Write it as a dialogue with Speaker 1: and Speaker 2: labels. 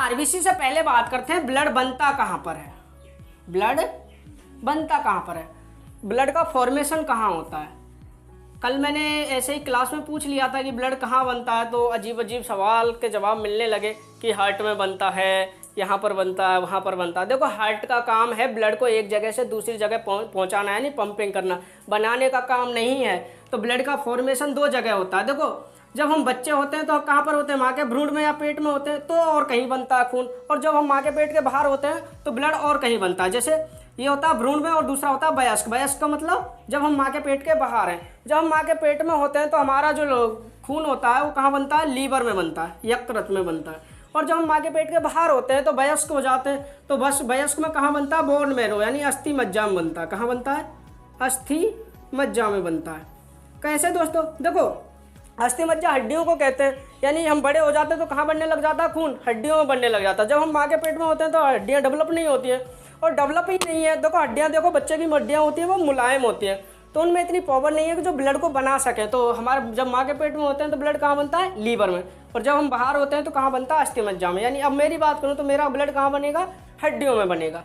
Speaker 1: RBC से पहले बात करते हैं ब्लड बनता कहाँ पर है। ब्लड बनता कहाँ पर है, ब्लड का फॉर्मेशन कहाँ होता है। कल मैंने ऐसे ही क्लास में पूछ लिया था कि ब्लड कहाँ बनता है, तो अजीब अजीब सवाल के जवाब मिलने लगे कि हार्ट में बनता है, यहाँ पर बनता है, वहाँ पर बनता है। देखो हार्ट का काम है ब्लड को एक जगह से दूसरी जगह पहुँचाना, है नहीं पंपिंग करना, बनाने का काम नहीं है। तो ब्लड का फॉर्मेशन दो जगह होता है। देखो जब हम बच्चे होते हैं तो कहाँ पर होते हैं, माँ के भ्रूण में या पेट में होते हैं, तो और कहीं बनता है खून। और जब हम माँ के पेट के बाहर होते हैं तो ब्लड और कहीं बनता है। जैसे ये होता है भ्रूण में और दूसरा होता है वयस्क। वयस्क का मतलब जब हम माँ के पेट के बाहर हैं। जब हम माँ के पेट में होते हैं तो हमारा जो खून होता है वो कहाँ बनता है, लीवर में बनता है, यकृत में बनता है। और जब हम माँ के पेट के बाहर होते हैं तो वयस्क हो जाते हैं, तो बस वयस्क में कहाँ बनता है, बोन मैरो यानी अस्थि मज्जा में बनता है। कहाँ बनता है, अस्थि मज्जा में बनता है। कैसे दोस्तों, देखो अस्थि मज्जा हड्डियों को कहते हैं, यानी हम बड़े हो जाते हैं तो कहाँ बनने लग जाता है, खून हड्डियों में बनने लग जाता है। जब हम माँ के पेट में होते हैं तो हड्डियाँ डेवलप नहीं होती हैं, और डेवलप ही नहीं है। देखो हड्डियाँ, देखो बच्चे की हड्डियाँ होती हैं वो मुलायम होती हैं, तो उनमें इतनी पावर नहीं है कि जो ब्लड को बना सके। तो हमारे जब माँ के पेट में होते हैं तो ब्लड कहाँ बनता है, लीवर में। और जब हम बाहर होते हैं तो कहाँ बनता है, अस्थि मज्जा में। यानी अब मेरी बात करूँ तो मेरा ब्लड कहाँ बनेगा, हड्डियों में बनेगा।